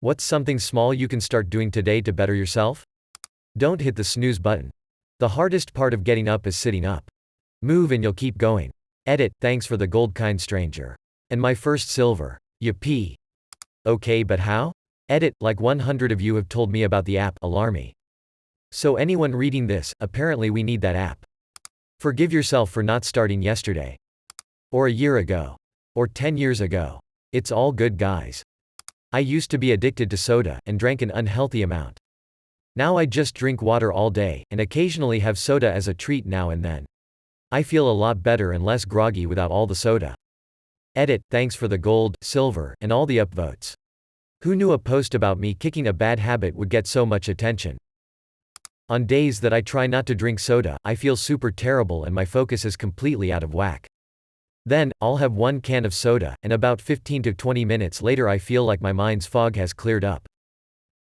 What's something small you can start doing today to better yourself? Don't hit the snooze button. The hardest part of getting up is sitting up. Move and you'll keep going. Edit, thanks for the gold, kind stranger. And my first silver. Yippee. Okay, but how? Edit, like 100 of you have told me about the app Alarmy. So anyone reading this, apparently we need that app. Forgive yourself for not starting yesterday. Or a year ago. Or 10 years ago. It's all good, guys. I used to be addicted to soda, and drank an unhealthy amount. Now I just drink water all day, and occasionally have soda as a treat now and then. I feel a lot better and less groggy without all the soda. Edit, thanks for the gold, silver, and all the upvotes. Who knew a post about me kicking a bad habit would get so much attention? On days that I try not to drink soda, I feel super terrible and my focus is completely out of whack. Then, I'll have one can of soda, and about 15 to 20 minutes later I feel like my mind's fog has cleared up.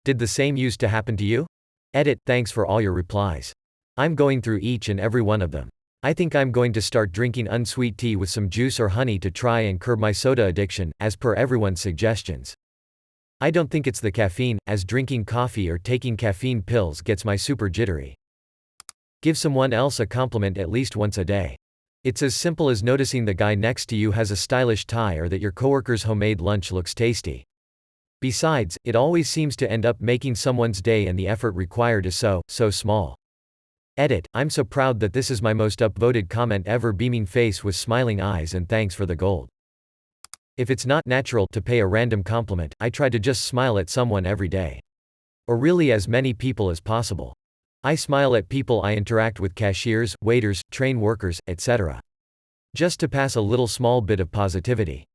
Did the same used to happen to you? Edit, thanks for all your replies. I'm going through each and every one of them. I think I'm going to start drinking unsweet tea with some juice or honey to try and curb my soda addiction, as per everyone's suggestions. I don't think it's the caffeine, as drinking coffee or taking caffeine pills gets my super jittery. Give someone else a compliment at least once a day. It's as simple as noticing the guy next to you has a stylish tie or that your coworker's homemade lunch looks tasty. Besides, it always seems to end up making someone's day and the effort required is so small. Edit, I'm so proud that this is my most upvoted comment ever, beaming face with smiling eyes, and thanks for the gold. If it's not natural to pay a random compliment, I try to just smile at someone every day. Or really as many people as possible. I smile at people I interact with, cashiers, waiters, train workers, etc. Just to pass a little small bit of positivity.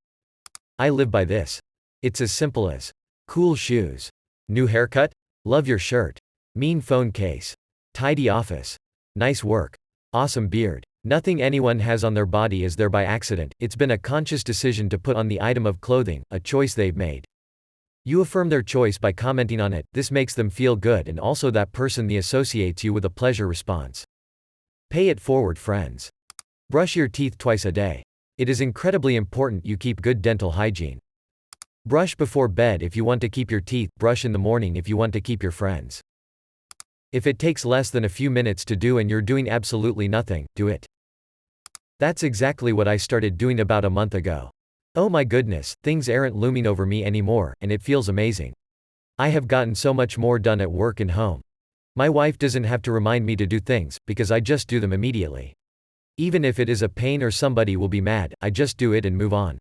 I live by this. It's as simple as, cool shoes, new haircut, love your shirt, mean phone case, tidy office, nice work, awesome beard. Nothing anyone has on their body is there by accident, it's been a conscious decision to put on the item of clothing, a choice they've made. You affirm their choice by commenting on it, this makes them feel good and also that person associates you with a pleasure response. Pay it forward, friends. Brush your teeth twice a day. It is incredibly important you keep good dental hygiene. Brush before bed if you want to keep your teeth, brush in the morning if you want to keep your friends. If it takes less than a few minutes to do and you're doing absolutely nothing, do it. That's exactly what I started doing about a month ago. Oh my goodness, things aren't looming over me anymore, and it feels amazing. I have gotten so much more done at work and home. My wife doesn't have to remind me to do things, because I just do them immediately. Even if it is a pain or somebody will be mad, I just do it and move on.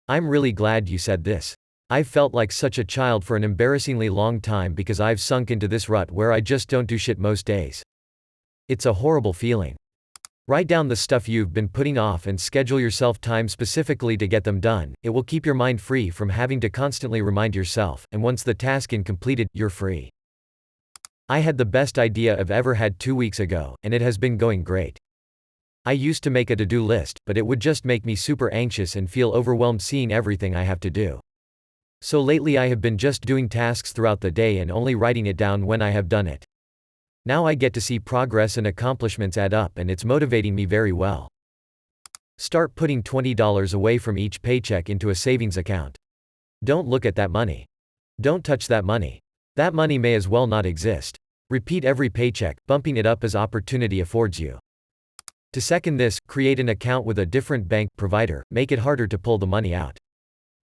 I'm really glad you said this. I've felt like such a child for an embarrassingly long time because I've sunk into this rut where I just don't do shit most days. It's a horrible feeling. Write down the stuff you've been putting off and schedule yourself time specifically to get them done. It will keep your mind free from having to constantly remind yourself, and once the task is completed, you're free. I had the best idea I've ever had 2 weeks ago, and it has been going great. I used to make a to-do list, but it would just make me super anxious and feel overwhelmed seeing everything I have to do. So lately I have been just doing tasks throughout the day and only writing it down when I have done it. Now I get to see progress and accomplishments add up, and it's motivating me very well. Start putting $20 away from each paycheck into a savings account. Don't look at that money. Don't touch that money. That money may as well not exist. Repeat every paycheck, bumping it up as opportunity affords you. To second this, create an account with a different bank provider, make it harder to pull the money out.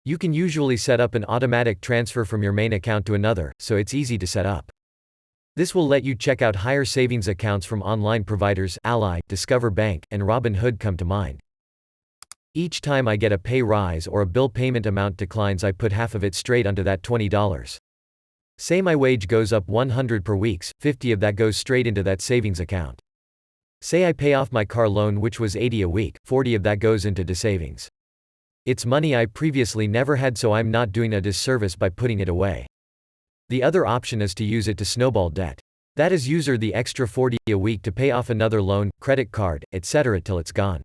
You can usually set up an automatic transfer from your main account to another, so it's easy to set up. This will let you check out higher savings accounts from online providers. Ally, Discover Bank, and Robinhood come to mind. Each time I get a pay rise or a bill payment amount declines, I put half of it straight onto that $20. Say my wage goes up 100 per week, 50 of that goes straight into that savings account. Say I pay off my car loan, which was 80 a week, 40 of that goes into savings. It's money I previously never had, so I'm not doing a disservice by putting it away. The other option is to use it to snowball debt. That is, use the extra 40 a week to pay off another loan, credit card, etc. till it's gone.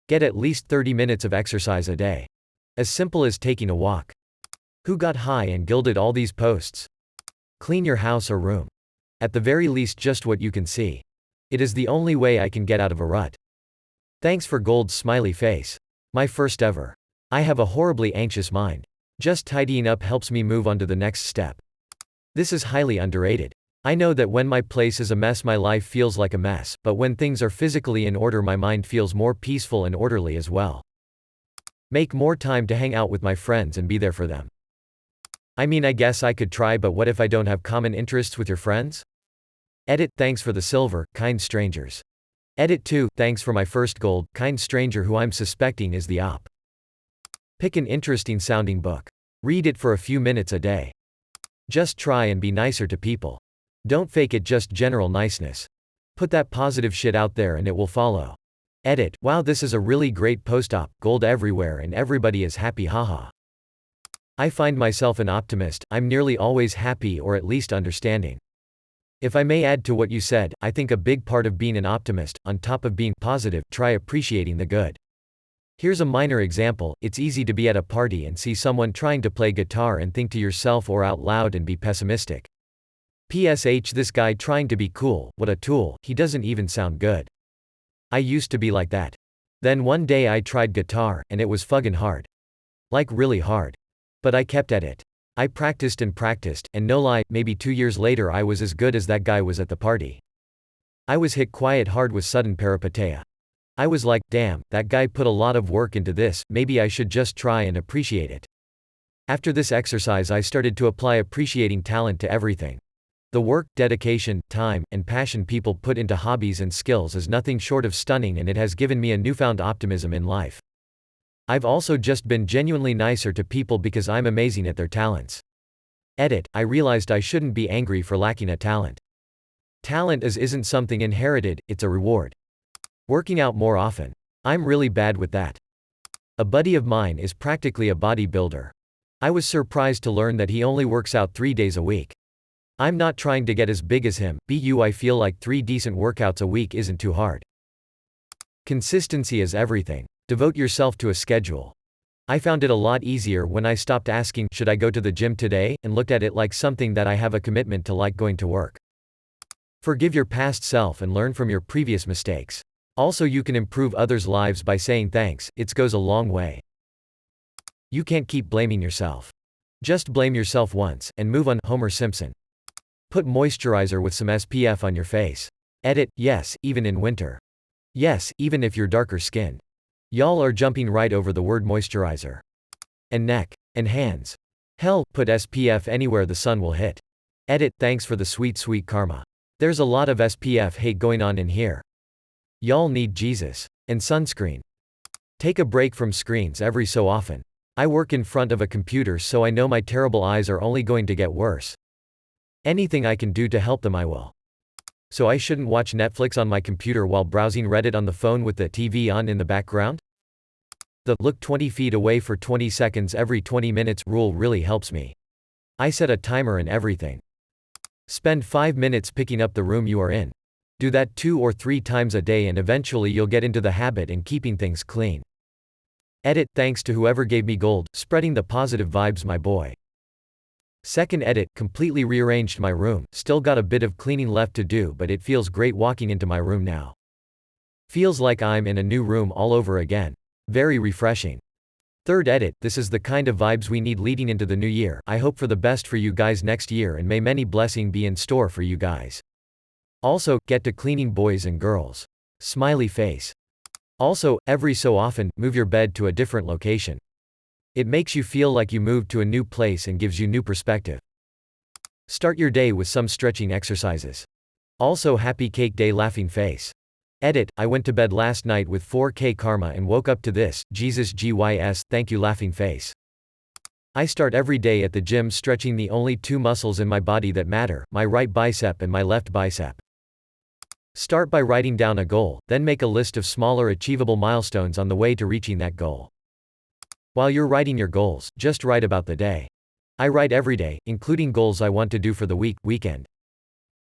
Get at least 30 minutes of exercise a day. As simple as taking a walk. Who got high and gilded all these posts? Clean your house or room. At the very least, just what you can see. It is the only way I can get out of a rut. Thanks for gold, smiley face. My first ever. I have a horribly anxious mind. Just tidying up helps me move on to the next step. This is highly underrated. I know that when my place is a mess, my life feels like a mess, but when things are physically in order, my mind feels more peaceful and orderly as well. Make more time to hang out with my friends and be there for them. I mean, I guess I could try, but what if I don't have common interests with your friends? Edit, thanks for the silver, kind strangers. Edit 2, thanks for my first gold, kind stranger who I'm suspecting is the op. Pick an interesting sounding book. Read it for a few minutes a day. Just try and be nicer to people. Don't fake it, just general niceness. Put that positive shit out there and it will follow. Edit, wow, this is a really great post-op, gold everywhere and everybody is happy, haha. I find myself an optimist, I'm nearly always happy or at least understanding. If I may add to what you said, I think a big part of being an optimist, on top of being positive, try appreciating the good. Here's a minor example, it's easy to be at a party and see someone trying to play guitar and think to yourself or out loud and be pessimistic. PSH, this guy trying to be cool, what a tool, he doesn't even sound good. I used to be like that. Then one day I tried guitar, and it was fucking hard. Like really hard. But I kept at it. I practiced, and no lie, maybe 2 years later I was as good as that guy was at the party. I was hit quite hard with sudden peripeteia. I was like, damn, that guy put a lot of work into this, maybe I should just try and appreciate it. After this exercise I started to apply appreciating talent to everything. The work, dedication, time, and passion people put into hobbies and skills is nothing short of stunning, and it has given me a newfound optimism in life. I've also just been genuinely nicer to people because I'm amazing at their talents. Edit, I realized I shouldn't be angry for lacking a talent. Talent isn't something inherited, it's a reward. Working out more often. I'm really bad with that. A buddy of mine is practically a bodybuilder. I was surprised to learn that he only works out 3 days a week. I'm not trying to get as big as him, but I feel like 3 decent workouts a week isn't too hard. Consistency is everything. Devote yourself to a schedule. I found it a lot easier when I stopped asking, should I go to the gym today, and looked at it like something that I have a commitment to, like going to work. Forgive your past self and learn from your previous mistakes. Also, you can improve others' lives by saying thanks, it goes a long way. You can't keep blaming yourself. Just blame yourself once, and move on. Homer Simpson. Put moisturizer with some SPF on your face. Edit, yes, even in winter. Yes, even if you're darker skinned. Y'all are jumping right over the word moisturizer. And neck. And hands. Hell, put SPF anywhere the sun will hit. Edit, thanks for the sweet, sweet karma. There's a lot of SPF hate going on in here. Y'all need Jesus. And sunscreen. Take a break from screens every so often. I work in front of a computer, so I know my terrible eyes are only going to get worse. Anything I can do to help them I will. So I shouldn't watch Netflix on my computer while browsing Reddit on the phone with the TV on in the background? The look 20 feet away for 20 seconds every 20 minutes rule really helps me. I set a timer and everything. Spend 5 minutes picking up the room you are in. Do that 2 or 3 times a day and eventually you'll get into the habit and keeping things clean. Edit, thanks to whoever gave me gold, spreading the positive vibes, my boy. Second edit, completely rearranged my room, still got a bit of cleaning left to do, but it feels great walking into my room now. Feels like I'm in a new room all over again. Very refreshing. Third edit, this is the kind of vibes we need leading into the new year. I hope for the best for you guys next year and may many blessings be in store for you guys. Also, get to cleaning, boys and girls. Smiley face. Also, every so often, move your bed to a different location. It makes you feel like you moved to a new place and gives you new perspective. Start your day with some stretching exercises. Also, happy cake day, laughing face. Edit, I went to bed last night with 4K karma and woke up to this, Jesus GYS, thank you, laughing face. I start every day at the gym stretching the only 2 muscles in my body that matter, my right bicep and my left bicep. Start by writing down a goal, then make a list of smaller achievable milestones on the way to reaching that goal. While you're writing your goals, just write about the day. I write every day, including goals I want to do for the weekend.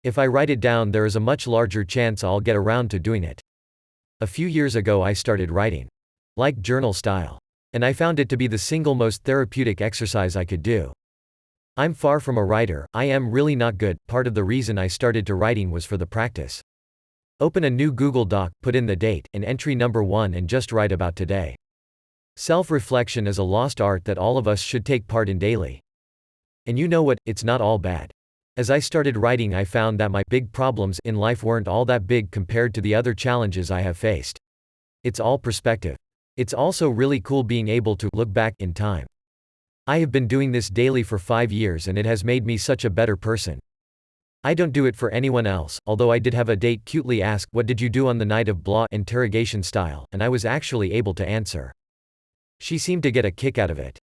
If I write it down, there is a much larger chance I'll get around to doing it. A few years ago I started writing. Like journal style. And I found it to be the single most therapeutic exercise I could do. I'm far from a writer, I am really not good, part of the reason I started to writing was for the practice. Open a new Google Doc, put in the date, and entry number 1 and just write about today. Self-reflection is a lost art that all of us should take part in daily. And you know what, it's not all bad. As I started writing, I found that my big problems in life weren't all that big compared to the other challenges I have faced. It's all perspective. It's also really cool being able to look back in time. I have been doing this daily for 5 years and it has made me such a better person. I don't do it for anyone else, although I did have a date cutely ask, "What did you do on the night of blah?" interrogation style, and I was actually able to answer. She seemed to get a kick out of it.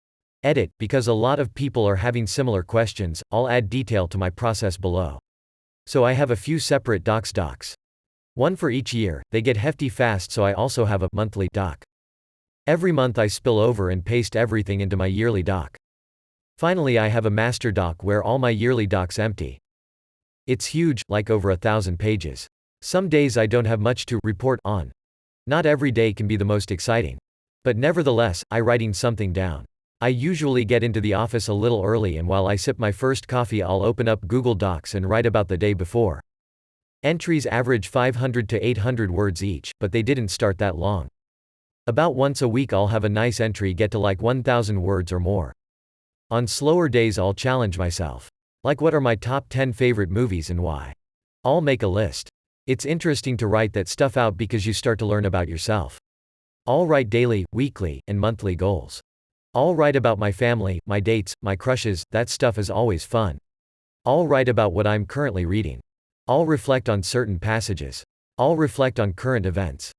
Edit, because a lot of people are having similar questions, I'll add detail to my process below. So I have a few separate docs. One for each year, they get hefty fast, so I also have a monthly doc. Every month I spill over and paste everything into my yearly doc. Finally I have a master doc where all my yearly docs empty. It's huge, like over 1,000 pages. Some days I don't have much to report on. Not every day can be the most exciting. But nevertheless, I writing something down. I usually get into the office a little early, and while I sip my first coffee I'll open up Google Docs and write about the day before. Entries average 500 to 800 words each, but they didn't start that long. About once a week I'll have a nice entry get to like 1,000 words or more. On slower days I'll challenge myself. Like, what are my top 10 favorite movies and why? I'll make a list. It's interesting to write that stuff out because you start to learn about yourself. I'll write daily, weekly, and monthly goals. I'll write about my family, my dates, my crushes, that stuff is always fun. I'll write about what I'm currently reading. I'll reflect on certain passages. I'll reflect on current events.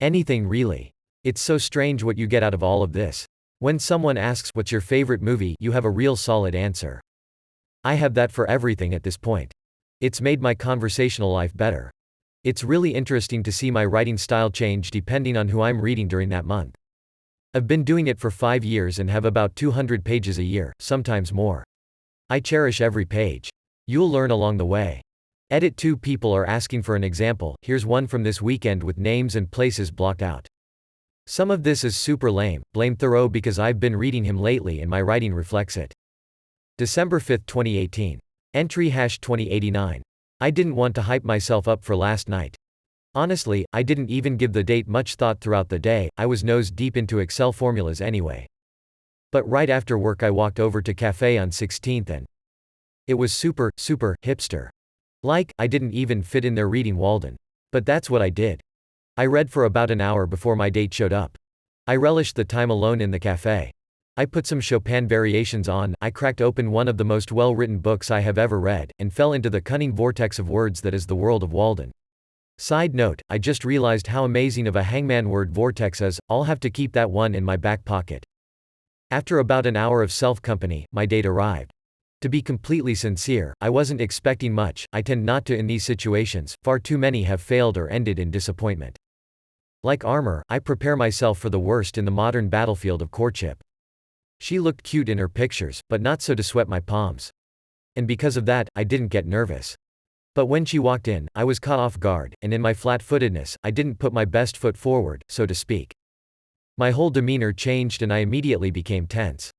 Anything really. It's so strange what you get out of all of this. When someone asks, "What's your favorite movie?" you have a real solid answer. I have that for everything at this point. It's made my conversational life better. It's really interesting to see my writing style change depending on who I'm reading during that month. I've been doing it for 5 years and have about 200 pages a year, sometimes more. I cherish every page. You'll learn along the way. Edit. 2 people are asking for an example. Here's one from this weekend with names and places blocked out. Some of this is super lame, blame Thoreau because I've been reading him lately and my writing reflects it. December 5, 2018. Entry #2089. I didn't want to hype myself up for last night. Honestly, I didn't even give the date much thought throughout the day, I was nose deep into Excel formulas anyway. But right after work I walked over to Cafe on 16th and it was super hipster. Like, I didn't even fit in there reading Walden. But that's what I did. I read for about an hour before my date showed up. I relished the time alone in the cafe. I put some Chopin variations on, I cracked open one of the most well-written books I have ever read, and fell into the cunning vortex of words that is the world of Walden. Side note, I just realized how amazing of a hangman word vortex is, I'll have to keep that one in my back pocket. After about an hour of self-company, my date arrived. To be completely sincere, I wasn't expecting much, I tend not to in these situations, far too many have failed or ended in disappointment. Like armor, I prepare myself for the worst in the modern battlefield of courtship. She looked cute in her pictures, but not so to sweat my palms. And because of that, I didn't get nervous. But when she walked in, I was caught off guard, and in my flat-footedness, I didn't put my best foot forward, so to speak. My whole demeanor changed and I immediately became tense.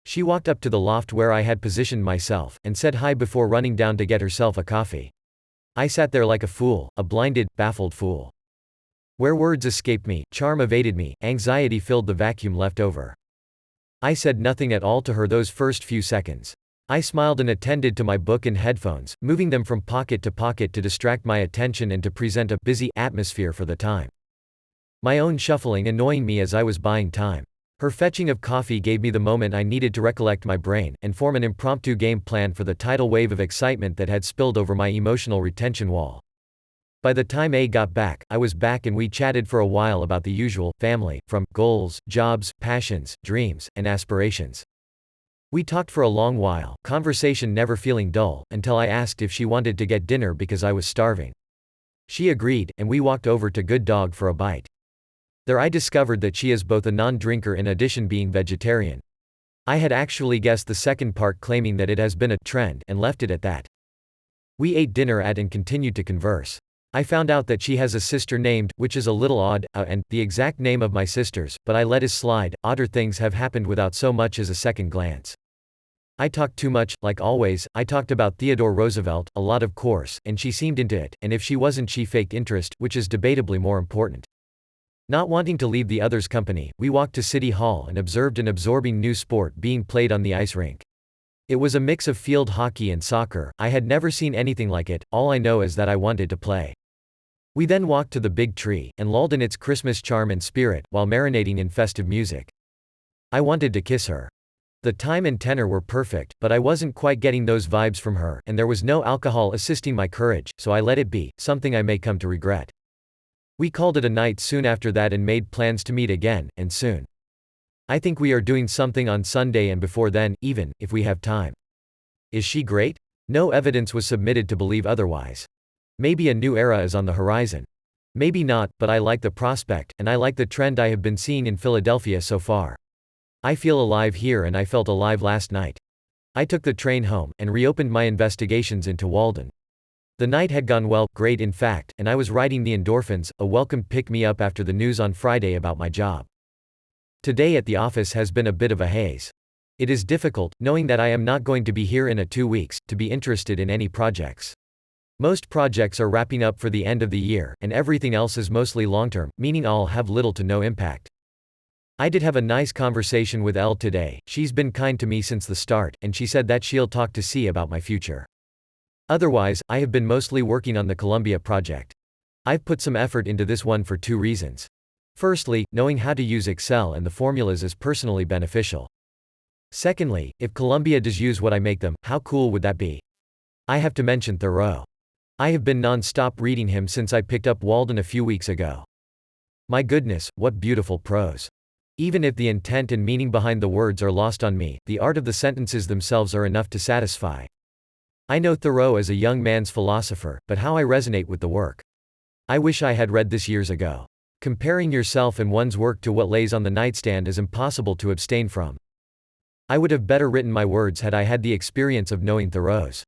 She walked up to the loft where I had positioned myself, and said hi before running down to get herself a coffee. I sat there like a fool, a blinded, baffled fool. Where words escaped me, charm evaded me, anxiety filled the vacuum left over. I said nothing at all to her those first few seconds. I smiled and attended to my book and headphones, moving them from pocket to distract my attention and to present a busy atmosphere for the time. My own shuffling annoying me as I was buying time. Her fetching of coffee gave me the moment I needed to recollect my brain, and form an impromptu game plan for the tidal wave of excitement that had spilled over my emotional retention wall. By the time A got back, I was back and we chatted for a while about the usual, family, from goals, jobs, passions, dreams, and aspirations. We talked for a long while, conversation never feeling dull, until I asked if she wanted to get dinner because I was starving. She agreed, and we walked over to Good Dog for a bite. There I discovered that she is both a non-drinker in addition being vegetarian. I had actually guessed the second part, claiming that it has been a trend, and left it at that. We ate dinner at and continued to converse. I found out that she has a sister named, which is a little odd, and the exact name of my sister's, but I let it slide. Odder things have happened without so much as a second glance. I talked too much, like always. I talked about Theodore Roosevelt, a lot of course, and she seemed into it, and if she wasn't she faked interest, which is debatably more important. Not wanting to leave the others' company, we walked to City Hall and observed an absorbing new sport being played on the ice rink. It was a mix of field hockey and soccer. I had never seen anything like it, all I know is that I wanted to play. We then walked to the big tree, and lulled in its Christmas charm and spirit, while marinating in festive music. I wanted to kiss her. The time and tenor were perfect, but I wasn't quite getting those vibes from her, and there was no alcohol assisting my courage, so I let it be, something I may come to regret. We called it a night soon after that and made plans to meet again, and soon. I think we are doing something on Sunday and before then, even, if we have time. Is she great? No evidence was submitted to believe otherwise. Maybe a new era is on the horizon. Maybe not, but I like the prospect, and I like the trend I have been seeing in Philadelphia so far. I feel alive here and I felt alive last night. I took the train home, and reopened my investigations into Walden. The night had gone well, great in fact, and I was riding the endorphins, a welcome pick-me-up after the news on Friday about my job. Today at the office has been a bit of a haze. It is difficult, knowing that I am not going to be here in 2 weeks, to be interested in any projects. Most projects are wrapping up for the end of the year, and everything else is mostly long-term, meaning I'll have little to no impact. I did have a nice conversation with Elle today. She's been kind to me since the start, and she said that she'll talk to C about my future. Otherwise, I have been mostly working on the Columbia project. I've put some effort into this one for 2 reasons. Firstly, knowing how to use Excel and the formulas is personally beneficial. Secondly, if Columbia does use what I make them, how cool would that be? I have to mention Thoreau. I have been non-stop reading him since I picked up Walden a few weeks ago. My goodness, what beautiful prose. Even if the intent and meaning behind the words are lost on me, the art of the sentences themselves are enough to satisfy. I know Thoreau as a young man's philosopher, but how I resonate with the work. I wish I had read this years ago. Comparing yourself and one's work to what lays on the nightstand is impossible to abstain from. I would have better written my words had I had the experience of knowing Thoreau's.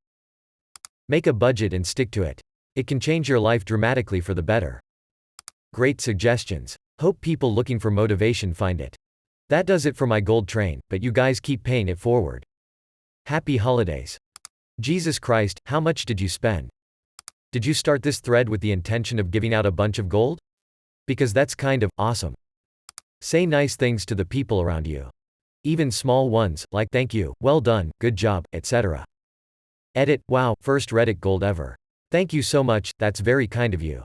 Make a budget and stick to it. It can change your life dramatically for the better. Great suggestions. Hope people looking for motivation find it. That does it for my gold train, but you guys keep paying it forward. Happy holidays. Jesus Christ, how much did you spend? Did you start this thread with the intention of giving out a bunch of gold? Because that's kind of awesome. Say nice things to the people around you. Even small ones, like thank you, well done, good job, etc. Edit, wow, first Reddit gold ever. Thank you so much, that's very kind of you.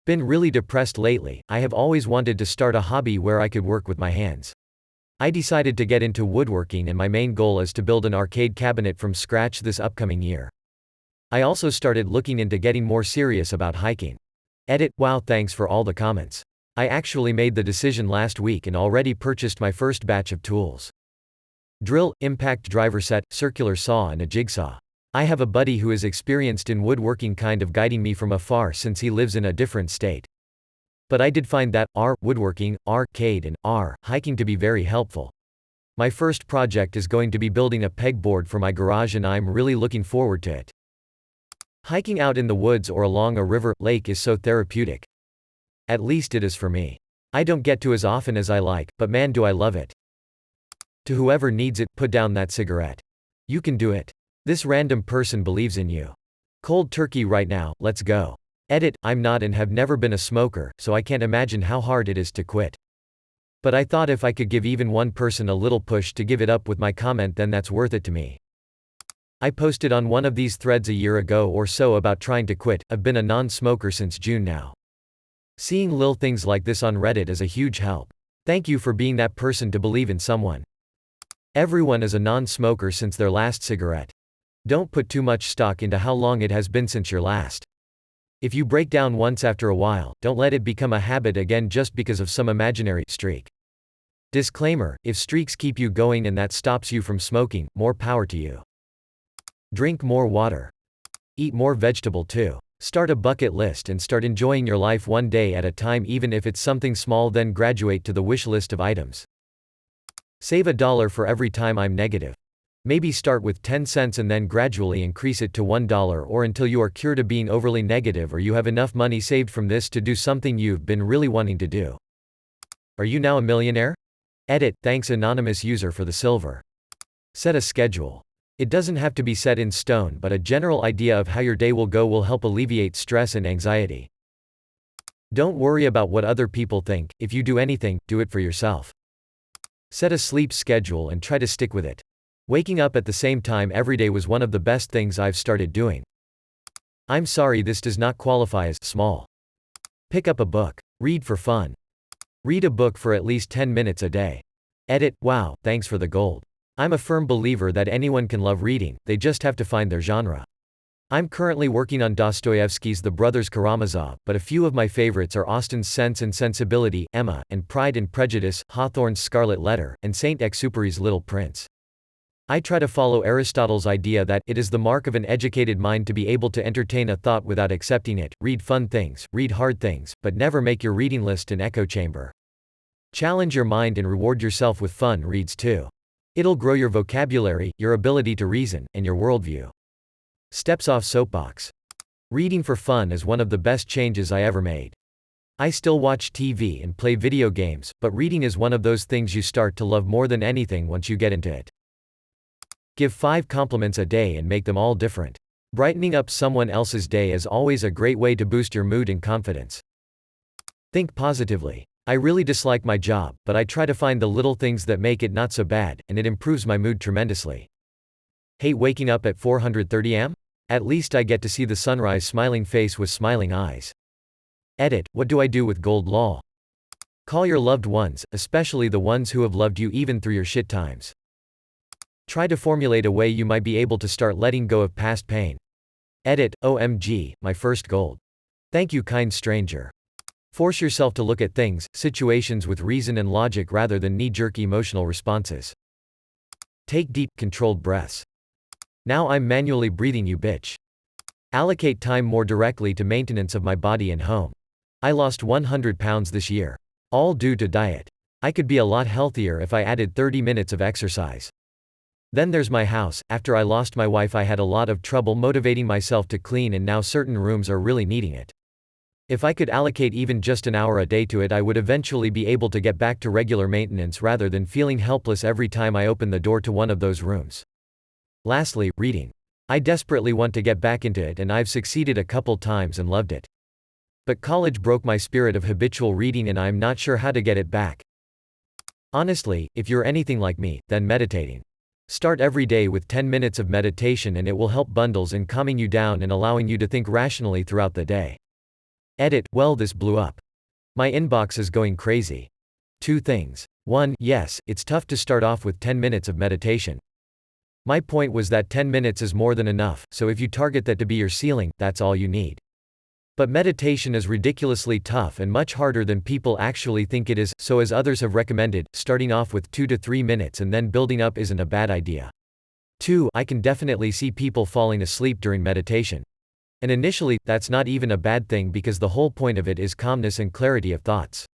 Been really depressed lately. I have always wanted to start a hobby where I could work with my hands. I decided to get into woodworking, and my main goal is to build an arcade cabinet from scratch this upcoming year. I also started looking into getting more serious about hiking. Edit, wow, thanks for all the comments. I actually made the decision last week and already purchased my first batch of tools. Drill, impact driver set, circular saw and a jigsaw. I have a buddy who is experienced in woodworking kind of guiding me from afar since he lives in a different state. But I did find that woodworking, arcade and hiking to be very helpful. My first project is going to be building a pegboard for my garage, and I'm really looking forward to it. Hiking out in the woods or along a river, lake is so therapeutic. At least it is for me. I don't get to as often as I like, but man do I love it. To whoever needs it, put down that cigarette. You can do it. This random person believes in you. Cold turkey right now, let's go. Edit, I'm not and have never been a smoker, so I can't imagine how hard it is to quit. But I thought if I could give even one person a little push to give it up with my comment, then that's worth it to me. I posted on one of these threads a year ago or so about trying to quit. I've been a non-smoker since June now. Seeing little things like this on Reddit is a huge help. Thank you for being that person to believe in someone. Everyone is a non-smoker since their last cigarette. Don't put too much stock into how long it has been since your last. If you break down once after a while, don't let it become a habit again just because of some imaginary streak. Disclaimer, if streaks keep you going and that stops you from smoking, more power to you. Drink more water. Eat more vegetable too. Start a bucket list and start enjoying your life one day at a time, even if it's something small, then graduate to the wish list of items. Save $1 for every time I'm negative. Maybe start with 10 cents and then gradually increase it to $1 or until you are cured of being overly negative or you have enough money saved from this to do something you've been really wanting to do. Are you now a millionaire? Edit, thanks anonymous user for the silver. Set a schedule. It doesn't have to be set in stone, but a general idea of how your day will go will help alleviate stress and anxiety. Don't worry about what other people think. If you do anything, do it for yourself. Set a sleep schedule and try to stick with it. Waking up at the same time every day was one of the best things I've started doing. I'm sorry, this does not qualify as small. Pick up a book. Read for fun. Read a book for at least 10 minutes a day. Edit, wow, thanks for the gold. I'm a firm believer that anyone can love reading, they just have to find their genre. I'm currently working on Dostoevsky's The Brothers Karamazov, but a few of my favorites are Austen's Sense and Sensibility, Emma, and Pride and Prejudice, Hawthorne's Scarlet Letter, and Saint-Exupéry's Little Prince. I try to follow Aristotle's idea that it is the mark of an educated mind to be able to entertain a thought without accepting it. Read fun things, read hard things, but never make your reading list an echo chamber. Challenge your mind and reward yourself with fun reads too. It'll grow your vocabulary, your ability to reason, and your worldview. Steps off soapbox. Reading for fun is one of the best changes I ever made. I still watch TV and play video games, but reading is one of those things you start to love more than anything once you get into it. Give 5 compliments a day and make them all different. Brightening up someone else's day is always a great way to boost your mood and confidence. Think positively. I really dislike my job, but I try to find the little things that make it not so bad, and it improves my mood tremendously. Hate waking up at 4:30 am? At least I get to see the sunrise smiling face with smiling eyes. Edit, what do I do with gold law? Call your loved ones, especially the ones who have loved you even through your shit times. Try to formulate a way you might be able to start letting go of past pain. Edit, OMG, my first gold. Thank you, kind stranger. Force yourself to look at things, situations with reason and logic rather than knee-jerk emotional responses. Take deep, controlled breaths. Now I'm manually breathing, you bitch. Allocate time more directly to maintenance of my body and home. I lost 100 pounds this year. All due to diet. I could be a lot healthier if I added 30 minutes of exercise. Then there's my house. After I lost my wife, I had a lot of trouble motivating myself to clean, and now certain rooms are really needing it. If I could allocate even just an hour a day to it, I would eventually be able to get back to regular maintenance rather than feeling helpless every time I open the door to one of those rooms. Lastly, reading. I desperately want to get back into it, and I've succeeded a couple times and loved it. But college broke my spirit of habitual reading, and I'm not sure how to get it back. Honestly, if you're anything like me, then meditating. Start every day with 10 minutes of meditation, and it will help bundles in calming you down and allowing you to think rationally throughout the day. Edit, well, this blew up. My inbox is going crazy. 2 things. 1, yes, it's tough to start off with 10 minutes of meditation. My point was that 10 minutes is more than enough, so if you target that to be your ceiling, that's all you need. But meditation is ridiculously tough and much harder than people actually think it is, so as others have recommended, starting off with 2 to 3 minutes and then building up isn't a bad idea. 2, I can definitely see people falling asleep during meditation. And initially, that's not even a bad thing because the whole point of it is calmness and clarity of thoughts.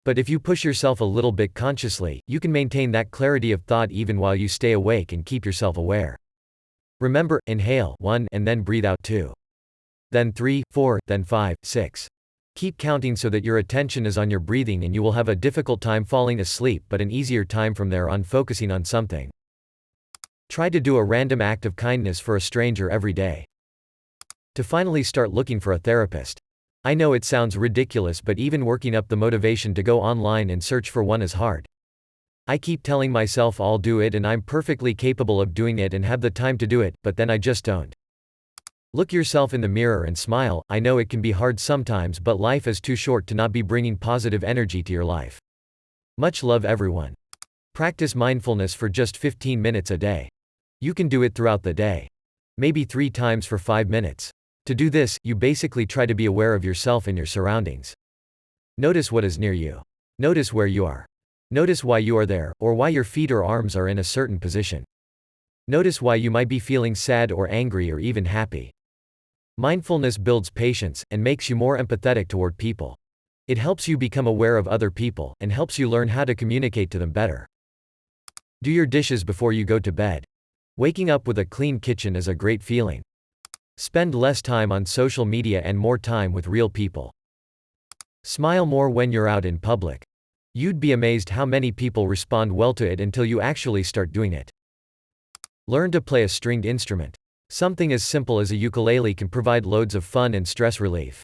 But if you push yourself a little bit consciously, you can maintain that clarity of thought even while you stay awake and keep yourself aware. Remember, inhale 1 and then breathe out 2. Then 3, 4, then 5, 6. Keep counting so that your attention is on your breathing, and you will have a difficult time falling asleep but an easier time from there on focusing on something. Try to do a random act of kindness for a stranger every day. To finally start looking for a therapist. I know it sounds ridiculous, but even working up the motivation to go online and search for one is hard. I keep telling myself I'll do it and I'm perfectly capable of doing it and have the time to do it, but then I just don't. Look yourself in the mirror and smile. I know it can be hard sometimes, but life is too short to not be bringing positive energy to your life. Much love, everyone. Practice mindfulness for just 15 minutes a day. You can do it throughout the day. Maybe 3 times for 5 minutes. To do this, you basically try to be aware of yourself and your surroundings. Notice what is near you. Notice where you are. Notice why you are there, or why your feet or arms are in a certain position. Notice why you might be feeling sad or angry or even happy. Mindfulness builds patience and makes you more empathetic toward people. It helps you become aware of other people and helps you learn how to communicate to them better. Do your dishes before you go to bed. Waking up with a clean kitchen is a great feeling. Spend less time on social media and more time with real people. Smile more when you're out in public. You'd be amazed how many people respond well to it until you actually start doing it. Learn to play a stringed instrument. Something as simple as a ukulele can provide loads of fun and stress relief.